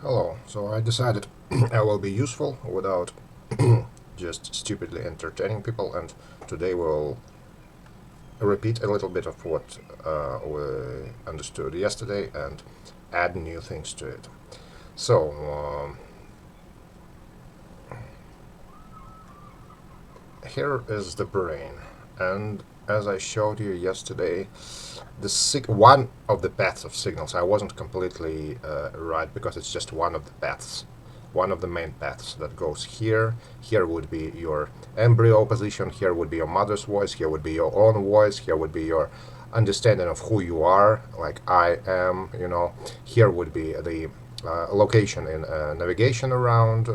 Hello, so I decided I will be useful without just stupidly entertaining people, and today we'll repeat a little bit of what we understood yesterday and add new things to it. So, here is the brain, and as I showed you yesterday, one of the paths of signals. I wasn't completely right because it's just one of the paths, one of the main paths that goes here. Here would be your embryo position. Here would be your mother's voice. Here would be your own voice. Here would be your understanding of who you are, like I am. Here would be the location in navigation around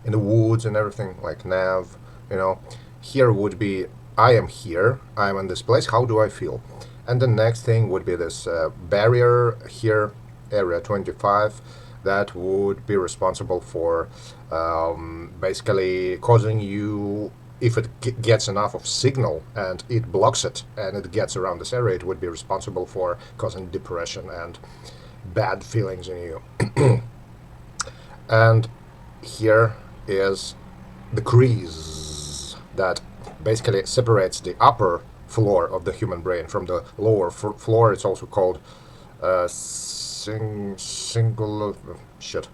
in the woods and everything, like nav. You know, here would be I am here. I am in this place. How do I feel? And the next thing would be this barrier here, area 25, that would be responsible for basically causing you, if it gets enough of signal and it blocks it and it gets around this area, it would be responsible for causing depression and bad feelings in you. And here is the crease that basically separates the upper floor of the human brain from the lower floor. It's also called singular shit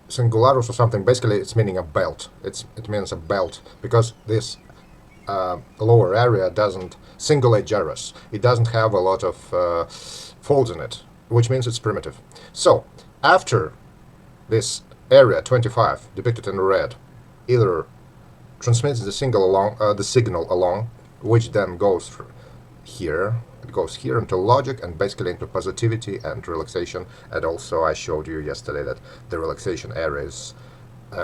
singularis or something. Basically, it's meaning a belt. It means a belt because this lower area doesn't singulate gyrus. It doesn't have a lot of folds in it, which means it's primitive. So after this area 25 depicted in red either transmits the signal along, which then goes here. It goes here into logic and basically into positivity and relaxation. And also, I showed you yesterday that the relaxation area is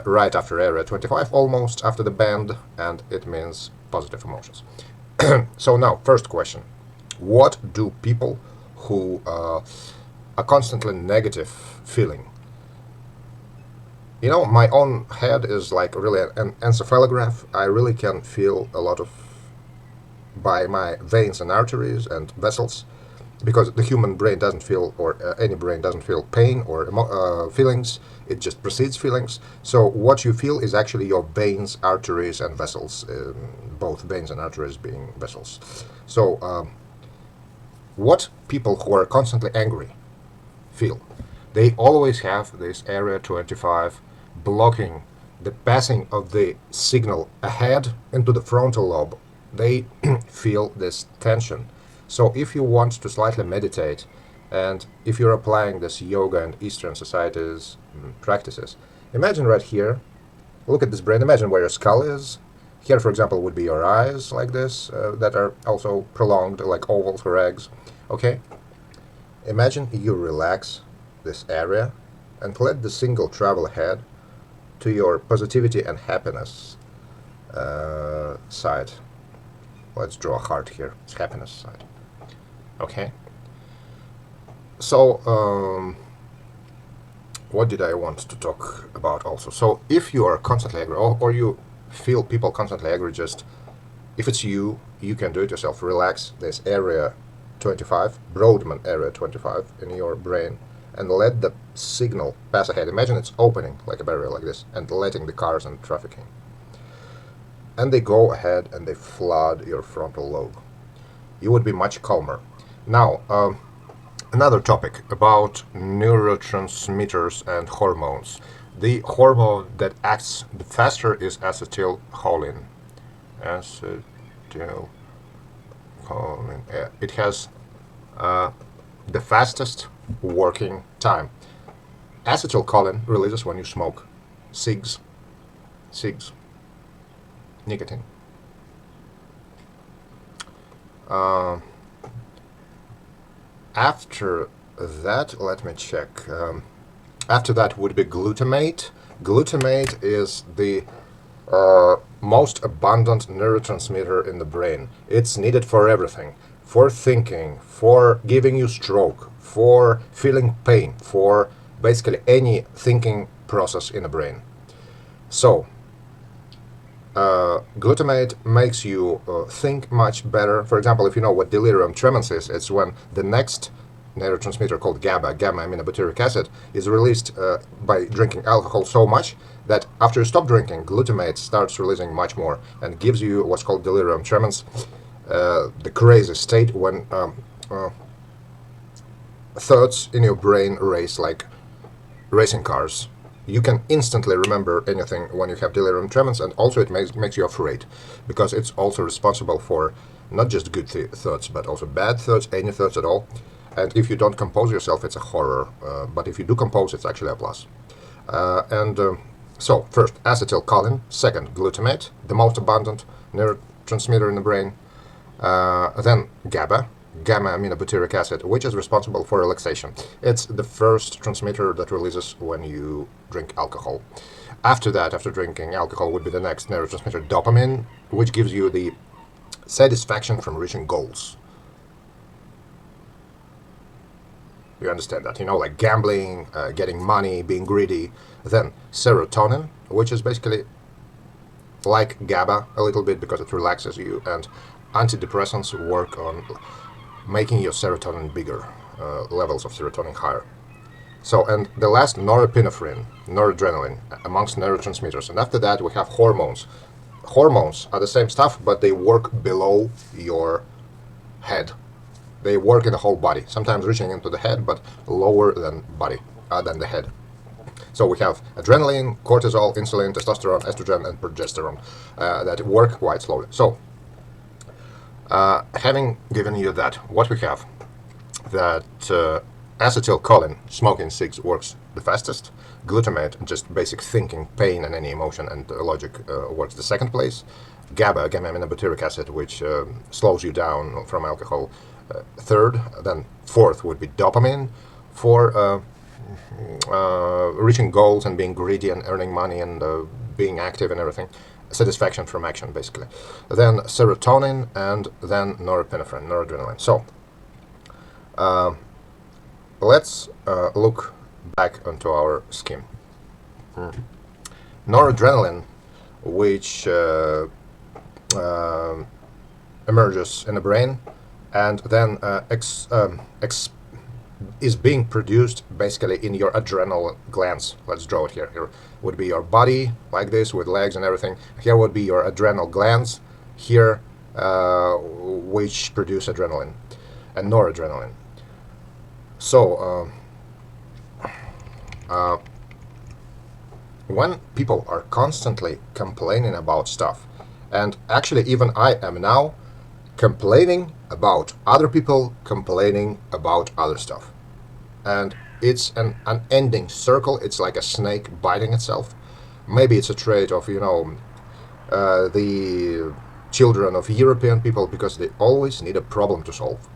right after area 25, almost after the band, and it means positive emotions. So now, first question: what do people who are constantly negative feeling? My own head is like really an encephalograph. I really can feel a lot of by my veins and arteries and vessels, because the human brain doesn't feel, or any brain doesn't feel pain or feelings. It just precedes feelings. So what you feel is actually your veins, arteries, and vessels, both veins and arteries being vessels. So what people who are constantly angry feel? They always have this area 25 blocking the passing of the signal ahead into the frontal lobe. They feel this tension. So if you want to slightly meditate, and if you're applying this yoga and Eastern societies practices, imagine right here, look at this brain, imagine where your skull is. Here, for example, would be your eyes, like this, that are also prolonged, like ovals or eggs. Okay? Imagine you relax this area and let the signal travel ahead to your positivity and happiness side. Let's draw a heart here. It's happiness side. Okay. So, what did I want to talk about also? So, if you are constantly angry, or you feel people constantly angry, just if it's you, you can do it yourself. Relax this area 25, Brodmann area 25 in your brain, and let the signal pass ahead. Imagine it's opening like a barrier like this and letting the cars and trafficking. And they go ahead and they flood your frontal lobe. You would be much calmer. Now, another topic about neurotransmitters and hormones. The hormone that acts the faster is acetylcholine. Acetylcholine. It has the fastest working time. Acetylcholine releases when you smoke cigs, nicotine. After that, let me check. After that would be glutamate. Glutamate is the most abundant neurotransmitter in the brain. It's needed for everything, for thinking, for giving you stroke, for feeling pain, for basically any thinking process in the brain. So, glutamate makes you think much better. For example, if you know what delirium tremens is, it's when the next neurotransmitter called GABA, gamma-aminobutyric acid, is released by drinking alcohol so much that after you stop drinking, glutamate starts releasing much more and gives you what's called delirium tremens, the crazy state when thoughts in your brain race like racing cars. You can instantly remember anything when you have delirium tremens, and also it makes you afraid, because it's also responsible for not just good thoughts, but also bad thoughts, any thoughts at all. And if you don't compose yourself, it's a horror. But if you do compose, it's actually a plus. So, first, acetylcholine. Second, glutamate, the most abundant neurotransmitter in the brain. Then GABA, gamma-aminobutyric acid, which is responsible for relaxation. It's the first transmitter that releases when you drink alcohol. After that, after drinking alcohol, would be the next neurotransmitter, dopamine, which gives you the satisfaction from reaching goals. You understand that, like gambling, getting money, being greedy. Then serotonin, which is basically like GABA a little bit because it relaxes you, and antidepressants work on making your serotonin bigger, levels of serotonin higher. So, and the last, norepinephrine, noradrenaline, amongst neurotransmitters. And after that, we have hormones. Hormones are the same stuff, but they work below your head. They work in the whole body, sometimes reaching into the head, but lower than than the head. So we have adrenaline, cortisol, insulin, testosterone, estrogen, and progesterone that work quite slowly. So, having given you that, what we have, that acetylcholine, smoking cigs, works the fastest. Glutamate, just basic thinking, pain, and any emotion and logic, works the second place. GABA, gamma-aminobutyric acid, which slows you down from alcohol, third. Then fourth would be dopamine for reaching goals and being greedy and earning money and being active and everything. Satisfaction from action, basically. Then serotonin, and then norepinephrine, noradrenaline. So, let's look back onto our scheme. Noradrenaline, which emerges in the brain, and then is being produced basically in your adrenal glands. Let's draw it here. Here would be your body, like this, with legs and everything. Here would be your adrenal glands, here, which produce adrenaline and noradrenaline. So, when people are constantly complaining about stuff, and actually even I am now complaining about other people complaining about other stuff, and it's an unending circle. It's like a snake biting itself. Maybe it's a trait of the children of European people, because they always need a problem to solve.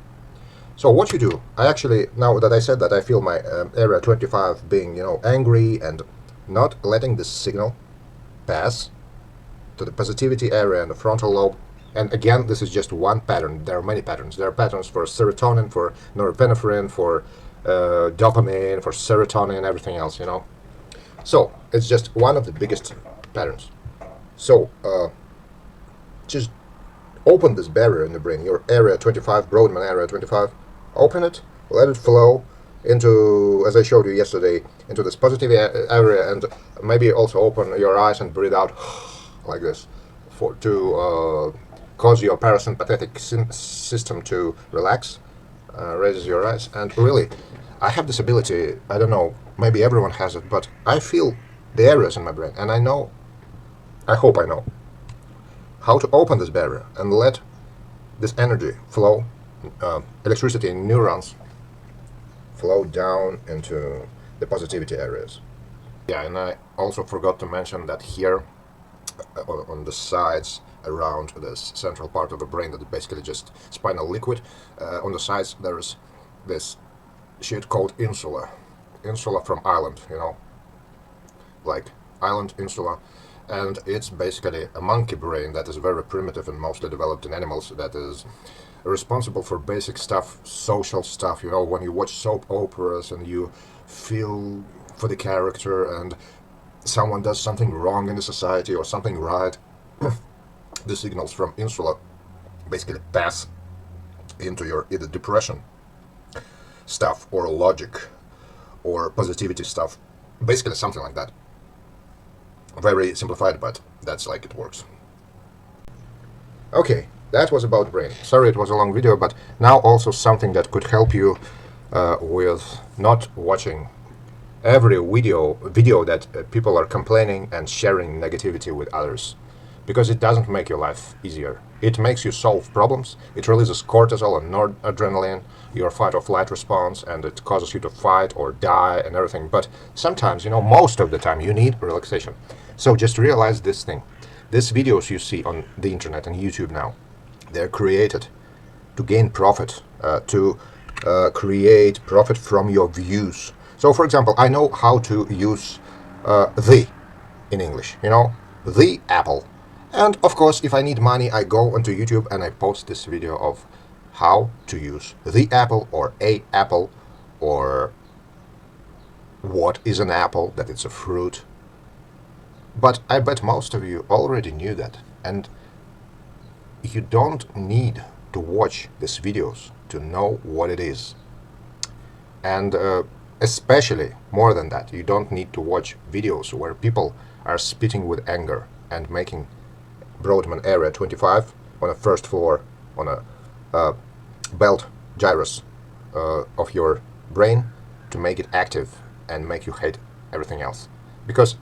So what you do, I actually, now that I said that, I feel my area 25 being angry and not letting this signal pass to the positivity area and the frontal lobe. And again, this is just one pattern. There are many patterns. There are patterns for serotonin, for norepinephrine, for dopamine, for serotonin, and everything else, So, it's just one of the biggest patterns. So, just open this barrier in the brain, your area 25, Brodmann area 25. Open it, let it flow into, as I showed you yesterday, into this positive area, and maybe also open your eyes and breathe out like this to cause your parasympathetic system to relax, raises your eyes. And really, I have this ability, I don't know, maybe everyone has it, but I feel the areas in my brain, and I hope I know how to open this barrier and let this energy flow, electricity in neurons flow down into the positivity areas. Yeah, and I also forgot to mention that here on the sides around this central part of the brain, that is basically just spinal liquid, on the sides there's this shit called insula from Ireland, like island insula, and it's basically a monkey brain that is very primitive and mostly developed in animals, that is responsible for basic stuff, social stuff, when you watch soap operas and you feel for the character and someone does something wrong in the society or something right, the signals from insula basically pass into your either depression, stuff or logic or positivity stuff. Basically something like that. Very simplified, but that's like it works. Okay, that was about brain. Sorry it was a long video, but now also something that could help you with not watching every video that people are complaining and sharing negativity with others, because it doesn't make your life easier. It makes you solve problems. It releases cortisol and noradrenaline, your fight or flight response, and it causes you to fight or die and everything. But sometimes, most of the time, you need relaxation. So just realize this thing. These videos you see on the internet and YouTube now, they're created to gain profit, to create profit from your views. So, for example, I know how to use the in English, the apple. And of course, if I need money, I go onto YouTube and I post this video of how to use the apple or a apple, or what is an apple, that it's a fruit. But I bet most of you already knew that, and you don't need to watch these videos to know what it is. And especially, more than that, you don't need to watch videos where people are spitting with anger and making Brodmann Area 25 on a first floor on a belt gyrus of your brain to make it active and make you hate everything else. Because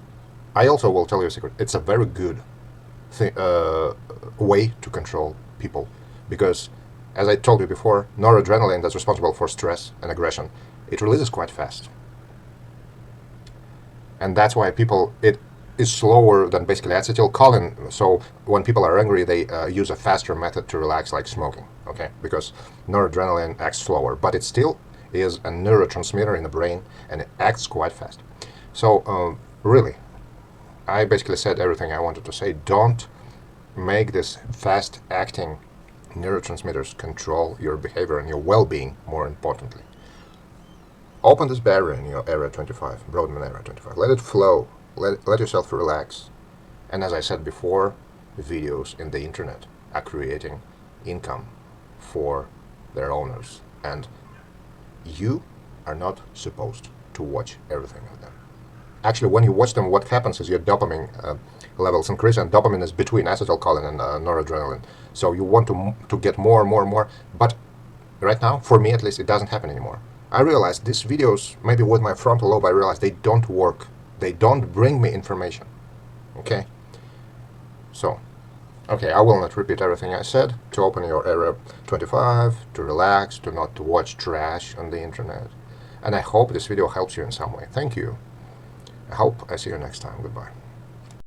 I also will tell you a secret, it's a very good way to control people, because as I told you before, noradrenaline, that's responsible for stress and aggression, it releases quite fast. And that's why it is slower than basically acetylcholine. So when people are angry, they use a faster method to relax, like smoking, okay? Because noradrenaline acts slower, but it still is a neurotransmitter in the brain, and it acts quite fast. So really, I basically said everything I wanted to say. Don't make this fast-acting neurotransmitters control your behavior and your well-being, more importantly. Open this barrier in your Area 25, Brodmann Area 25. Let it flow. Let yourself relax. And as I said before, videos in the internet are creating income for their owners. And you are not supposed to watch everything of them. Actually, when you watch them, what happens is your dopamine levels increase, and dopamine is between acetylcholine and noradrenaline. So you want to get more and more and more. But right now, for me at least, it doesn't happen anymore. I realized these videos, maybe with my frontal lobe, I realized they don't work. They don't bring me information. Okay? So, okay, I will not repeat everything I said. To open your Area 25, to relax, to not to watch trash on the internet. And I hope this video helps you in some way. Thank you. I hope I see you next time. Goodbye.